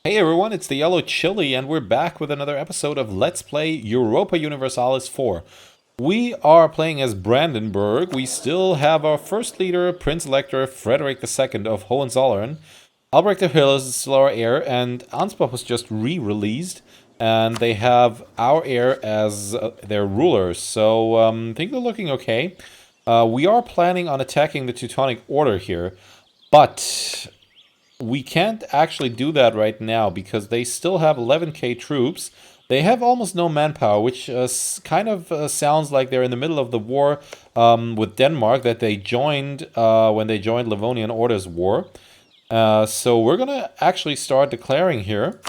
Hey everyone, it's the Yellow Chili, and we're back with another episode of Let's Play Europa Universalis 4. We are playing as Brandenburg. We still have our first leader, Prince Elector Frederick II of Hohenzollern. Albrecht of Hill is still our heir, and Ansbach was just re-released, and they have our heir as their ruler, so I think they're looking okay. We are planning on attacking the Teutonic Order here, but we can't actually do that right now because they still have 11k troops. They have almost no manpower, which kind of sounds like they're in the middle of the war with Denmark that they joined when they joined Livonian Order's war. So we're gonna actually start declaring here.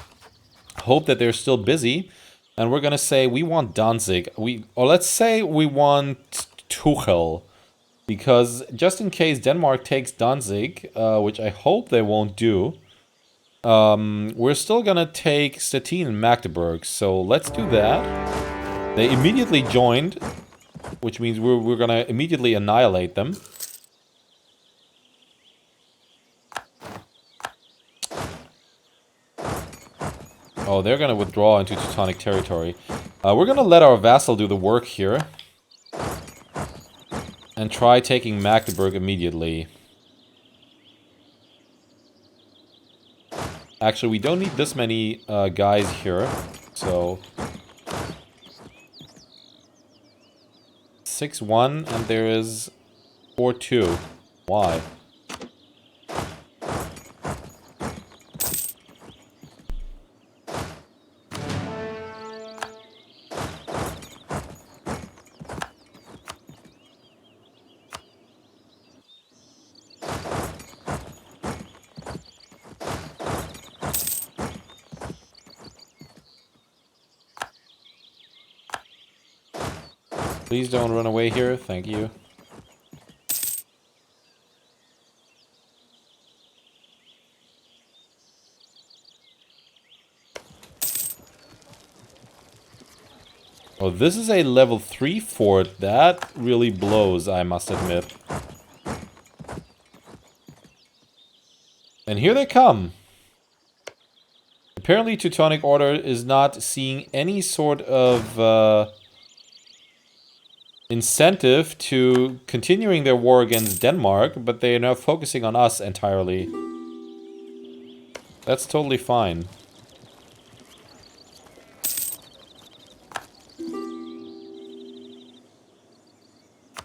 Hope that they're still busy, and we're gonna say we want Danzig. Or let's say we want Tuchel. Because just in case Denmark takes Danzig, which I hope they won't do, we're still gonna take Stettin and Magdeburg. So let's do that. They immediately joined, which means we're gonna immediately annihilate them. Oh, they're gonna withdraw into Teutonic territory. We're gonna let our vassal do the work here. And try taking Magdeburg immediately. Actually, we don't need this many guys here, so 6-1, and there is 4-2. Why? Please don't run away here, thank you. Oh, this is a level 3 fort. That really blows, I must admit. And here they come. Apparently Teutonic Order is not seeing any sort of incentive to continuing their war against Denmark, but they are now focusing on us entirely. That's totally fine.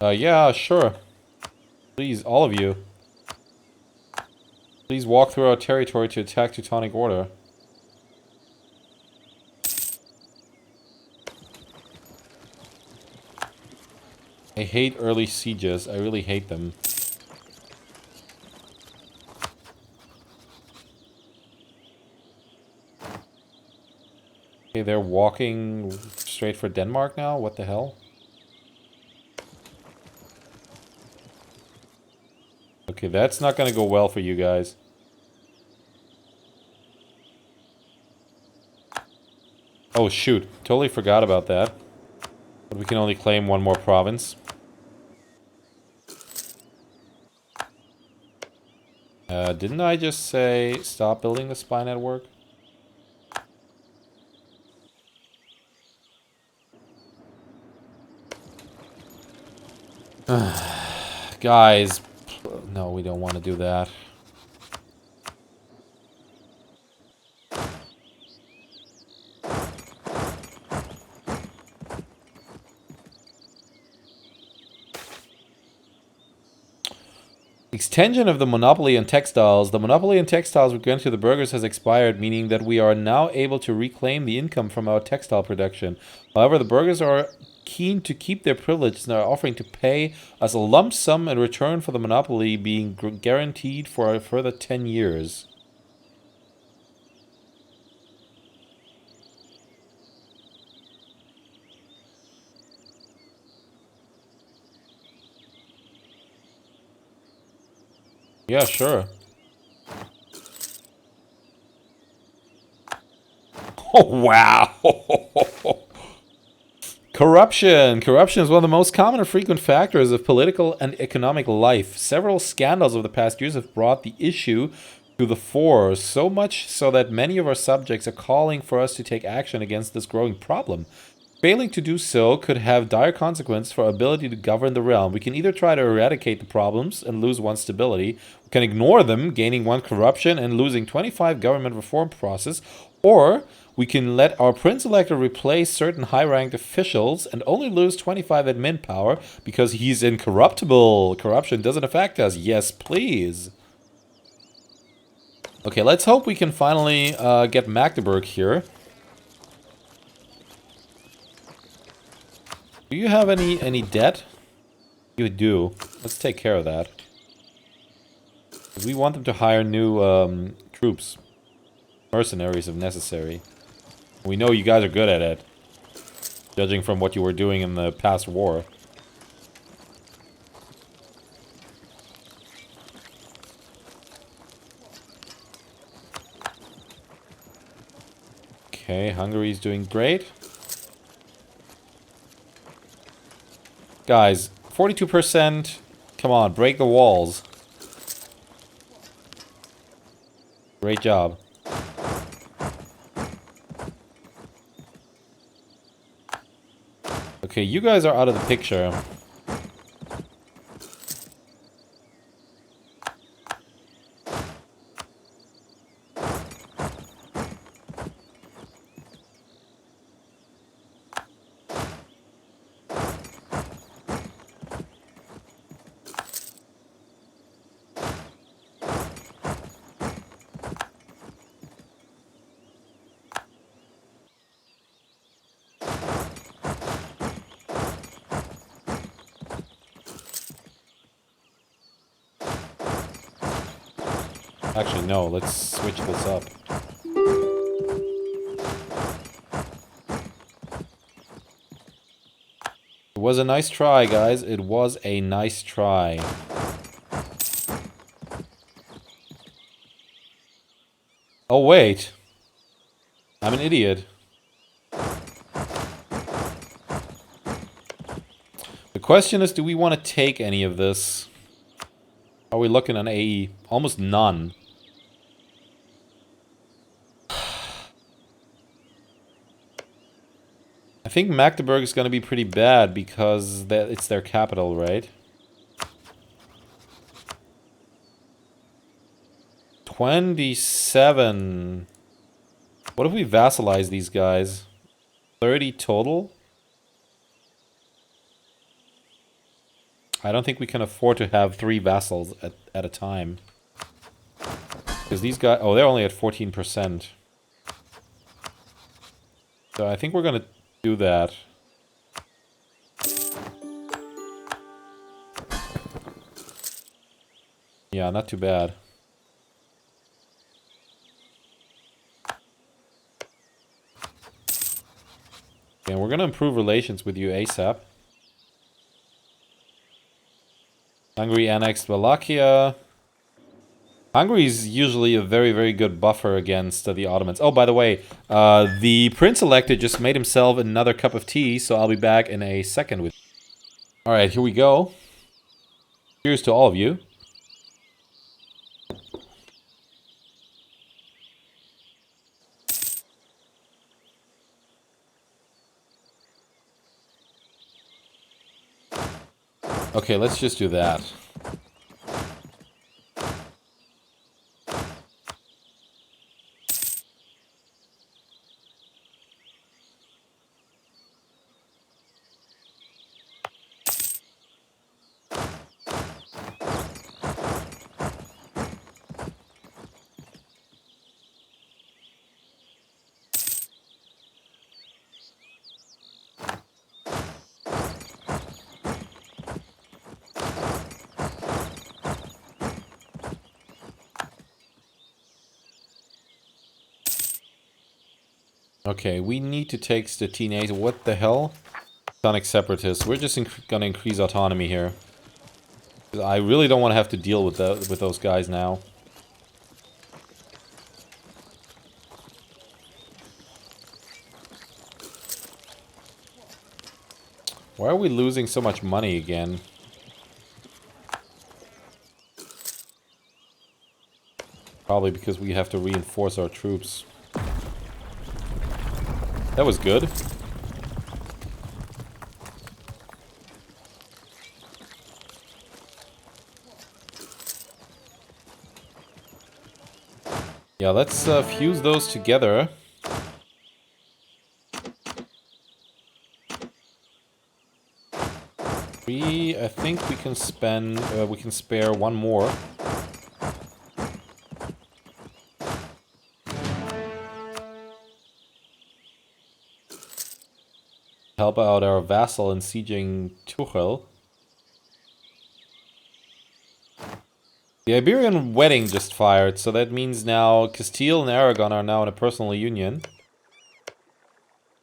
Yeah, sure. Please, all of you. Please walk through our territory to attack Teutonic Order. I hate early sieges. I really hate them. Okay, they're walking straight for Denmark now? What the hell? Okay, that's not gonna go well for you guys. Oh shoot, totally forgot about that. But we can only claim one more province. Didn't I just say stop building the spy network? Guys, no, we don't want to do that. Extension of the monopoly on textiles. The monopoly on textiles we granted to the burghers has expired, meaning that we are now able to reclaim the income from our textile production. However, the burghers are keen to keep their privilege and are offering to pay us a lump sum in return for the monopoly being guaranteed for a further 10 years. Yeah, sure. Oh, wow. Corruption. Corruption is one of the most common and frequent factors of political and economic life. Several scandals of the past years have brought the issue to to the fore, so much so that many of our subjects are calling for us to take action against this growing problem. Failing to do so could have dire consequences for our ability to govern the realm. We can either try to eradicate the problems and lose 1 stability, we can ignore them, gaining 1 corruption and losing 25 government reform process, or we can let our Prince Elector replace certain high-ranked officials and only lose 25 admin power because he's incorruptible. Corruption doesn't affect us. Yes, please. Okay, let's hope we can finally get Magdeburg here. Do you have any debt? You do. Let's take care of that. We want them to hire new troops. Mercenaries if necessary. We know you guys are good at it. Judging from what you were doing in the past war. Okay, Hungary's doing great. Guys, 42%. Come on, break the walls. Great job. Okay, you guys are out of the picture. Actually, no, let's switch this up. It was a nice try, guys. It was a nice try. Oh, wait. I'm an idiot. The question is, do we want to take any of this? How are we looking on AE? Almost none. I think Magdeburg is going to be pretty bad because it's their capital, right? 27. What if we vassalize these guys? 30 total? I don't think we can afford to have 3 vassals at a time. Because these guys... Oh, they're only at 14%. So I think we're going to do that. Yeah, not too bad. Okay, we're going to improve relations with you ASAP. Hungary annexed Wallachia. Hungary is usually a very, very good buffer against the Ottomans. Oh, by the way, the Prince-Elector just made himself another cup of tea, so I'll be back in a second with you. Alright, here we go. Cheers to all of you. Okay, let's just do that. Okay, we need to take Stettine. What the hell? Sonic Separatists. We're just gonna increase autonomy here. I really don't want to have to deal with those guys now. Why are we losing so much money again? Probably because we have to reinforce our troops. That was good. Yeah, let's fuse those together. I think we can spare one more. Help out our vassal in sieging Tuchel. The Iberian wedding just fired, so that means now Castile and Aragon are now in a personal union.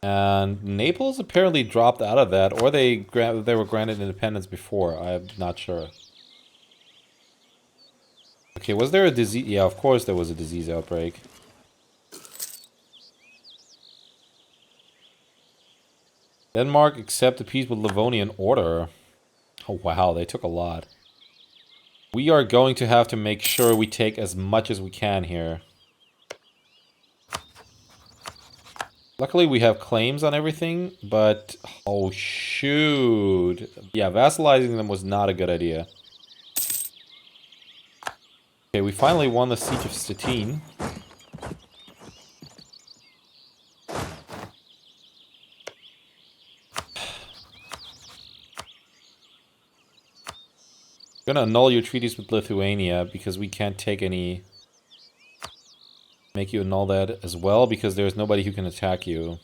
And Naples apparently dropped out of that, or they were granted independence before. I'm not sure. Okay, was there a disease? Yeah, of course there was a disease outbreak. Denmark accepted peace with Livonian Order. Oh wow, they took a lot. We are going to have to make sure we take as much as we can here. Luckily we have claims on everything, but... Oh shoot. Yeah, vassalizing them was not a good idea. Okay, we finally won the Siege of Stettin. I'm gonna annul your treaties with Lithuania because we can't take any... Make you annul that as well because there's nobody who can attack you.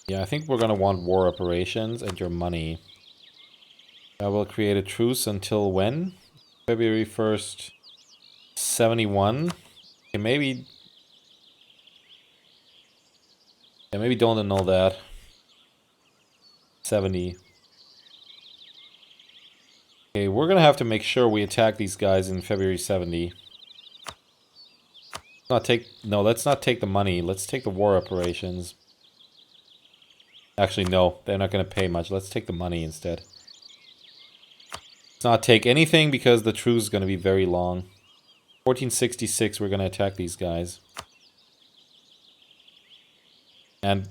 Yeah, I think we're gonna want war operations and your money. I will create a truce until when? February 1st, 71. Okay, maybe... Yeah, maybe don't annul that. 70. Okay, we're gonna have to make sure we attack these guys in February 70. No, let's not take the money. Let's take the war operations. Actually, no. They're not gonna pay much. Let's take the money instead. Let's not take anything because the truce is gonna be very long. 1466, we're gonna attack these guys. And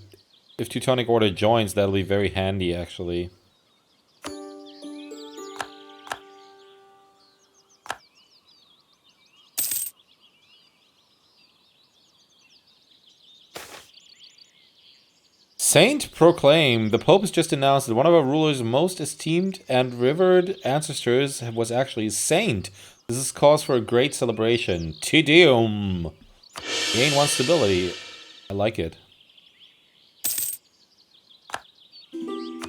if Teutonic Order joins, that'll be very handy, actually. Saint proclaimed. The Pope has just announced that one of our ruler's most esteemed and revered ancestors was actually a saint. This is cause for a great celebration. Te Deum. Gain 1 stability. I like it.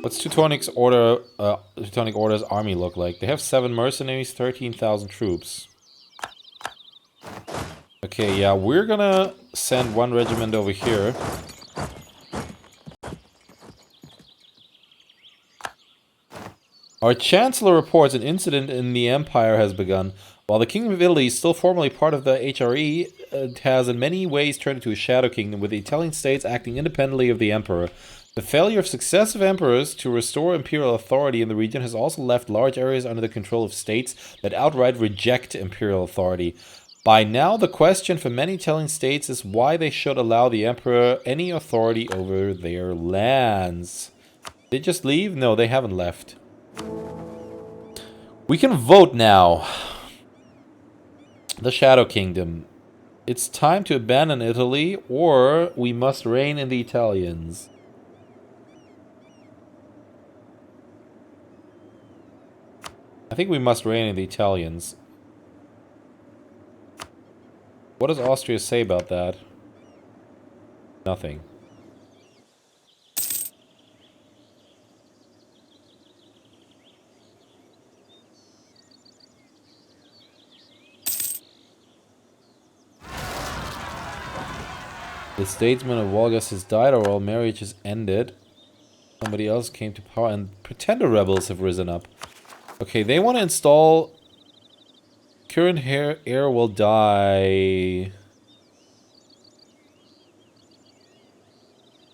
What's Teutonic Order's army look like? They have 7 mercenaries, 13,000 troops. Okay, yeah, we're gonna send 1 regiment over here. Our Chancellor reports an incident in the Empire has begun. While the Kingdom of Italy is still formally part of the HRE, it has in many ways turned into a shadow kingdom, with the Italian states acting independently of the Emperor. The failure of successive emperors to restore imperial authority in the region has also left large areas under the control of states that outright reject imperial authority. By now, the question for many Italian states is why they should allow the Emperor any authority over their lands. Did they just leave? No, they haven't left. We can vote now. The Shadow Kingdom. It's time to abandon Italy, or we must reign in the Italians. I think we must reign in the Italians. What does Austria say about that? Nothing. The statesman of Volgas has died, our royal marriage has ended. Somebody else came to power, and pretender rebels have risen up. Okay, they want to install... Current heir will die...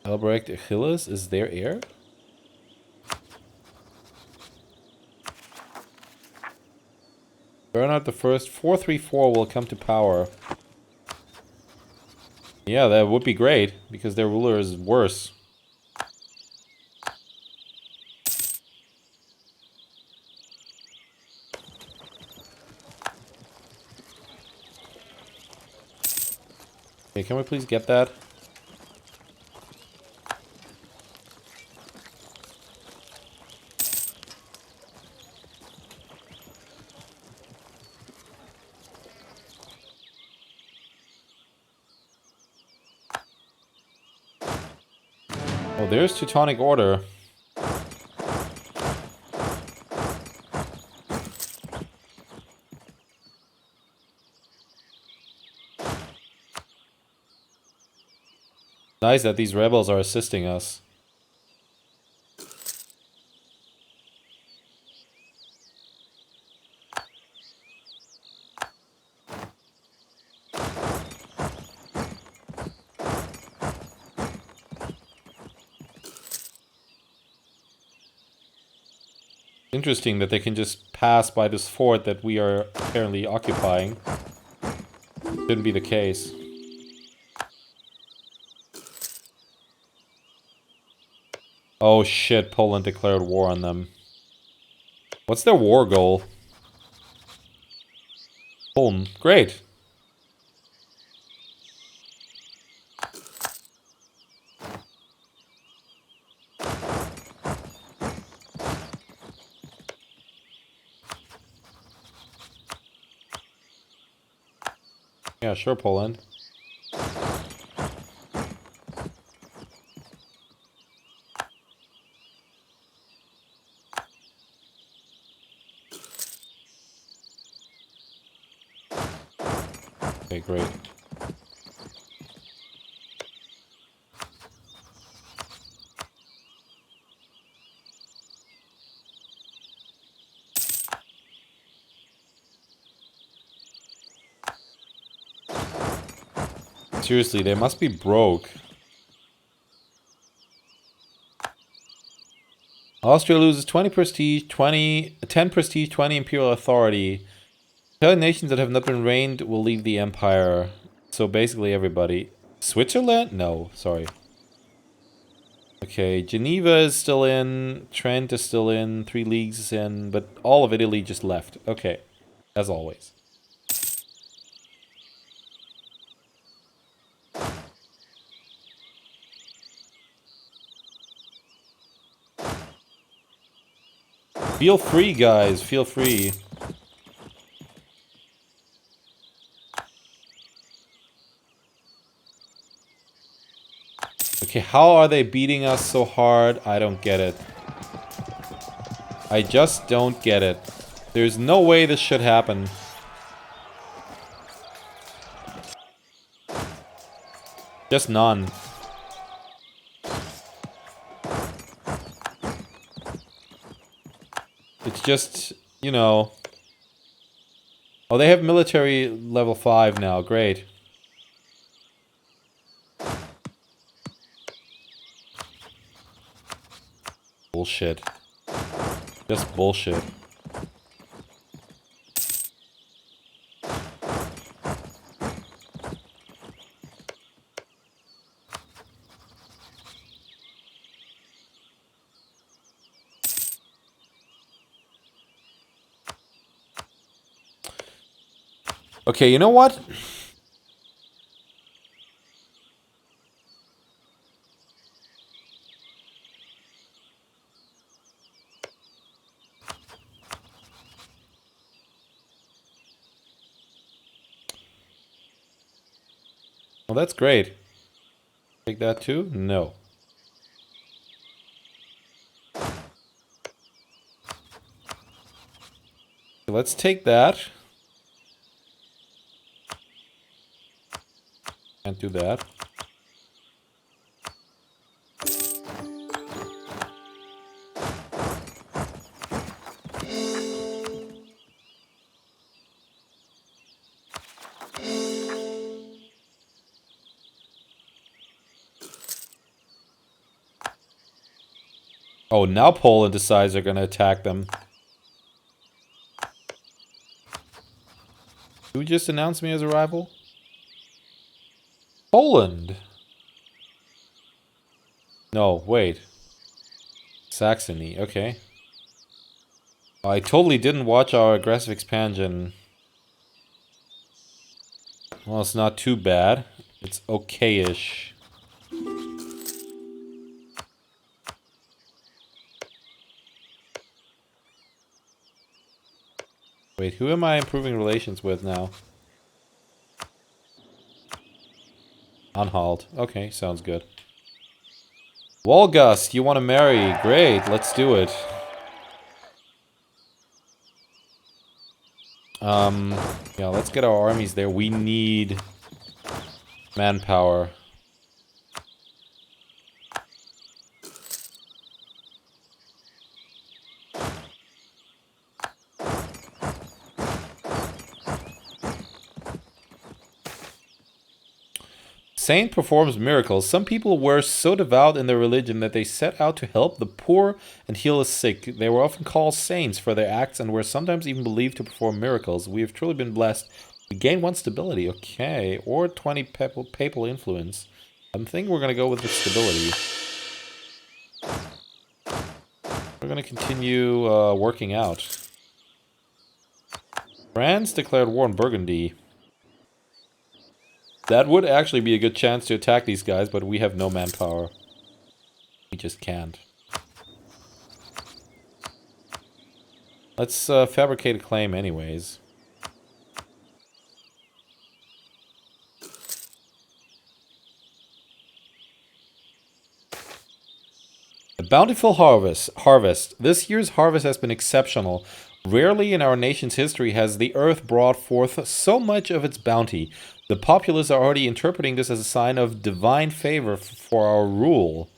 Albrecht Achilles is their heir? Bernhard the First, 434 will come to power. Yeah, that would be great, because their ruler is worse. Okay, can we please get that? Oh, there's Teutonic Order. Nice that these rebels are assisting us. Interesting that they can just pass by this fort that we are apparently occupying. Shouldn't be the case. Oh shit, Poland declared war on them. What's their war goal? Boom. Great. Yeah, sure, Poland. Okay, great. Seriously, they must be broke. Austria loses 20 prestige, 10 prestige, 20 imperial authority. Italian nations that have not been reigned will leave the empire. So basically everybody. Switzerland? No, sorry. Okay, Geneva is still in, Trent is still in, 3 leagues is in, but all of Italy just left. Okay, as always. Feel free, guys, feel free. Okay, how are they beating us so hard? I don't get it. I just don't get it. There's no way this should happen. Just none. It's just, you know... Oh, they have military level 5 now. Great. Bullshit. Just bullshit. Okay, you know what? Well, that's great. Take that too? No. Let's take that. Can't do that. Oh, now Poland decides they're gonna attack them. Who just announced me as a rival? Poland! No, wait. Saxony, okay. I totally didn't watch our aggressive expansion. Well, it's not too bad. It's okay-ish. Wait, who am I improving relations with now? Anhalt. Okay, sounds good. Wolgast, you want to marry? Great, let's do it. Yeah, let's get our armies there. We need manpower. Saint performs miracles. Some people were so devout in their religion that they set out to help the poor and heal the sick. They were often called saints for their acts and were sometimes even believed to perform miracles. We have truly been blessed. We gain 1 stability, okay, or 20 papal influence. I'm thinking we're going to go with the stability. We're going to continue working out. France declared war on Burgundy. That would actually be a good chance to attack these guys, but we have no manpower. We just can't. Let's fabricate a claim anyways. A bountiful harvest. This year's harvest has been exceptional. Rarely in our nation's history has the earth brought forth so much of its bounty. The populace are already interpreting this as a sign of divine favor for our rule.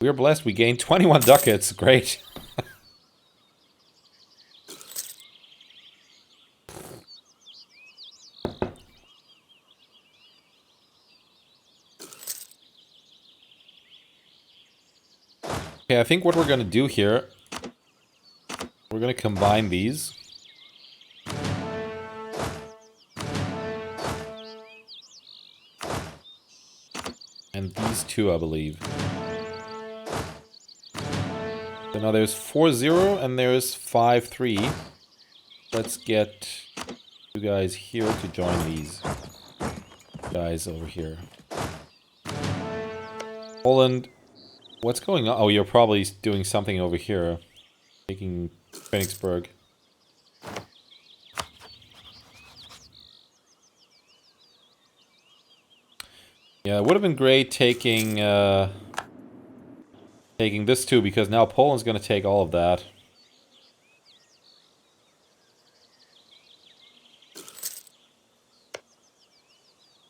We are blessed. We gained 21 ducats. Great. Okay, I think what we're going to do here, we're going to combine these. And these two, I believe. So now there's 4-0 and there's 5-3. Let's get you guys here to join these guys over here. Poland, what's going on? Oh, you're probably doing something over here. Taking Königsberg. Yeah, it would have been great taking taking this too, because now Poland's going to take all of that.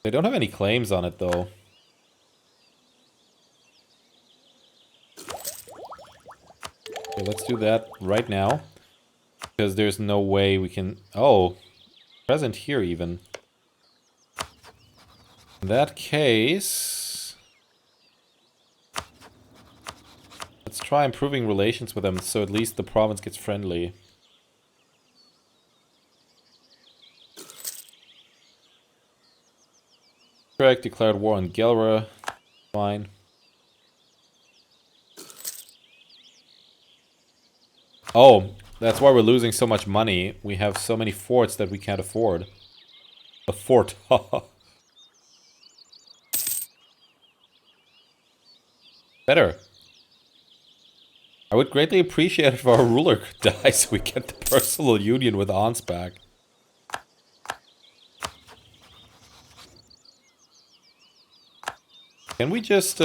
They don't have any claims on it, though. Okay, let's do that right now. Because there's no way we can... Oh, present here even. In that case... Let's try improving relations with them, so at least the province gets friendly. Correct, declared war on Gelre. Fine. Oh, that's why we're losing so much money. We have so many forts that we can't afford. A fort. Better. I would greatly appreciate if our ruler could die so we get the personal union with Hans back. Can we just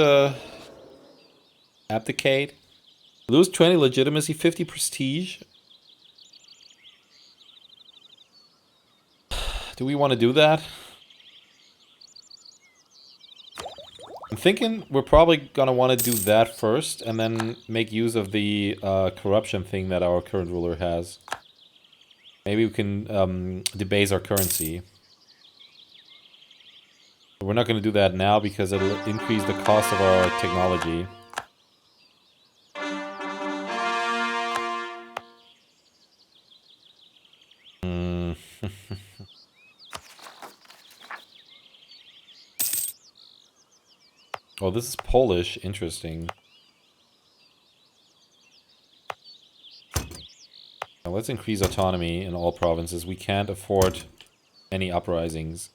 abdicate? Lose 20 legitimacy, 50 prestige? Do we want to do that? I'm thinking we're probably gonna want to do that first and then make use of the corruption thing that our current ruler has. Maybe we can debase our currency. But we're not going to do that now because it'll increase the cost of our technology. Oh, this is Polish. Interesting. Now let's increase autonomy in all provinces. We can't afford any uprisings.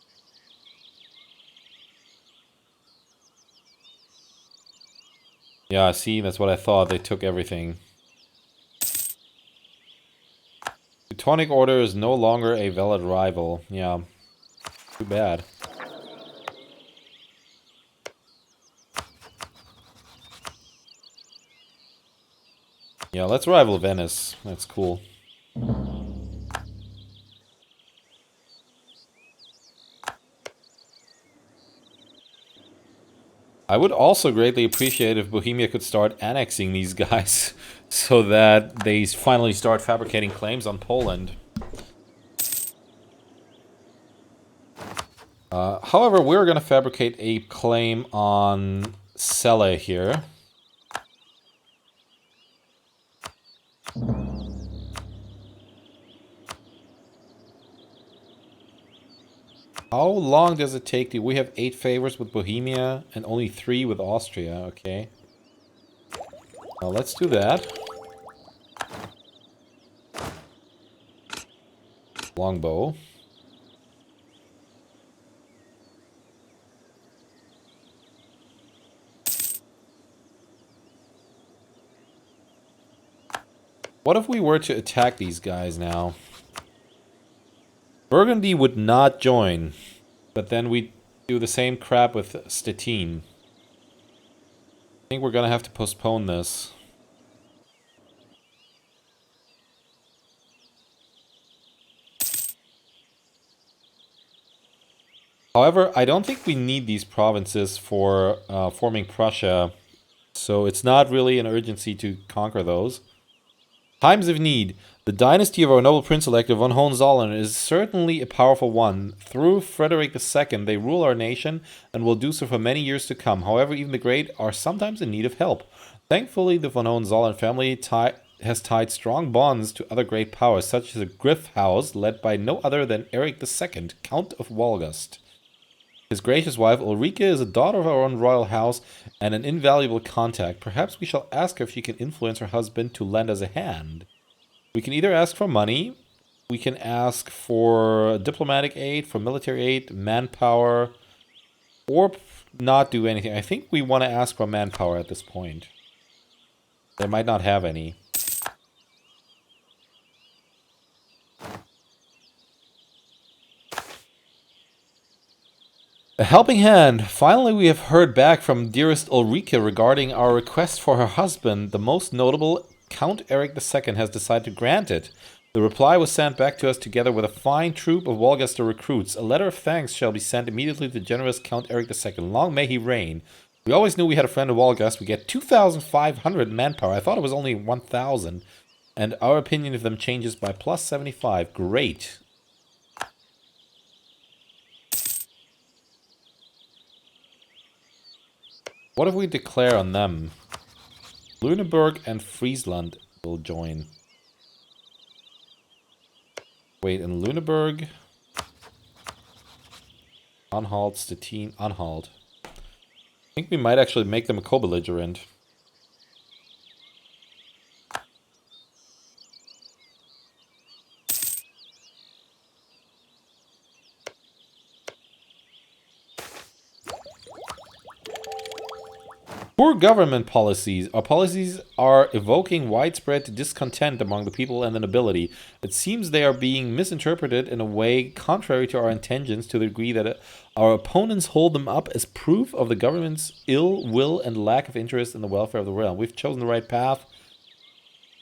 Yeah, see, that's what I thought. They took everything. Teutonic Order is no longer a valid rival. Yeah, too bad. Yeah, let's rival Venice. That's cool. I would also greatly appreciate if Bohemia could start annexing these guys so that they finally start fabricating claims on Poland. However, we're going to fabricate a claim on Celle here. How long does it take? We have 8 favors with Bohemia and only 3 with Austria. Okay. Well, let's do that. Longbow. What if we were to attack these guys now? Burgundy would not join, but then we do the same crap with Stettin. I think we're gonna have to postpone this. However, I don't think we need these provinces for forming Prussia, so it's not really an urgency to conquer those. Times of need. The dynasty of our noble prince-elector von Hohenzollern is certainly a powerful one. Through Frederick II, they rule our nation and will do so for many years to come. However, even the great are sometimes in need of help. Thankfully, the von Hohenzollern family has tied strong bonds to other great powers, such as the Griff House, led by no other than Eric II, Count of Wolgast. His gracious wife Ulrike is a daughter of our own royal house and an invaluable contact. Perhaps we shall ask her if she can influence her husband to lend us a hand. We can either ask for money, we can ask for diplomatic aid, for military aid, manpower, or not do anything. I think we want to ask for manpower at this point. They might not have any. A helping hand. Finally, we have heard back from dearest Ulrike regarding our request for her husband. The most notable, Count Eric II, has decided to grant it. The reply was sent back to us together with a fine troop of Wolgaster recruits. A letter of thanks shall be sent immediately to the generous Count Eric II. Long may he reign. We always knew we had a friend in Wolgast. We get 2,500 manpower. I thought it was only 1,000. And our opinion of them changes by plus 75. Great. What if we declare on them? Lüneburg and Friesland will join. Wait, in Lüneburg? Anhalt, Stettin, Anhalt. I think we might actually make them a co-belligerent. Poor government policies. Our policies are evoking widespread discontent among the people and the nobility. It seems they are being misinterpreted in a way contrary to our intentions, to the degree that our opponents hold them up as proof of the government's ill will and lack of interest in the welfare of the realm. We've chosen the right path.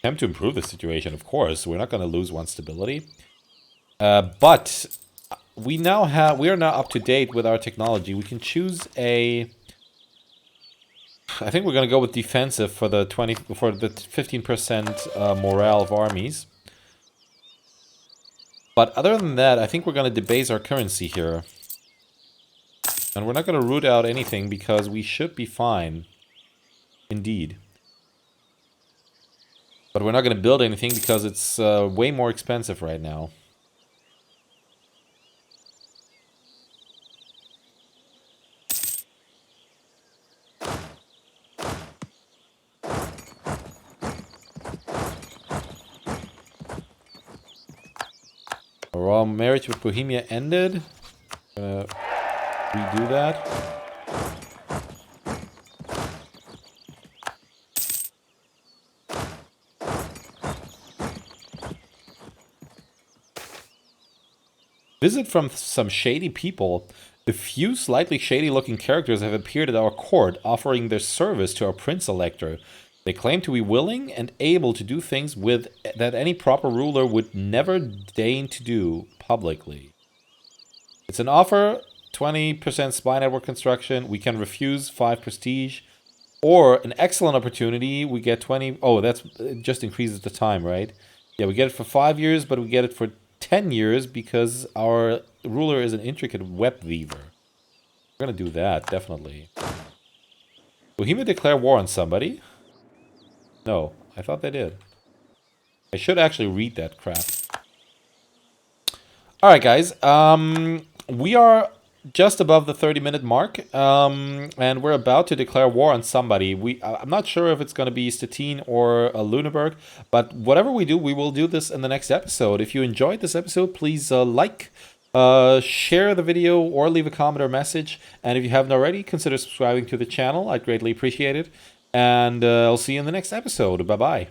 Attempt to improve the situation, of course. We're not going to lose one stability. But we are now up to date with our technology. We can choose a... I think we're going to go with defensive for the 15% morale of armies. But other than that, I think we're going to debase our currency here. And we're not going to root out anything because we should be fine. Indeed. But we're not going to build anything because it's way more expensive right now. royal marriage with Bohemia ended. Gonna redo that. Visit from some shady people. A few slightly shady-looking characters have appeared at our court, offering their service to our prince-elector. They claim to be willing and able to do things with that any proper ruler would never deign to do publicly. It's an offer, 20% spy network construction. We can refuse 5 prestige. Or an excellent opportunity, we get 20... Oh, that's it just increases the time, right? Yeah, we get it for 5 years, but we get it for 10 years because our ruler is an intricate web weaver. We're gonna do that, definitely. Bohemia declare war on somebody? No, I thought they did. I should actually read that crap. Alright, guys. We are just above the 30-minute mark, and we're about to declare war on somebody. I'm not sure if it's going to be Stettin or Lüneburg, but whatever we do, we will do this in the next episode. If you enjoyed this episode, please share the video, or leave a comment or message. And if you haven't already, consider subscribing to the channel. I'd greatly appreciate it. And I'll see you in the next episode. Bye-bye.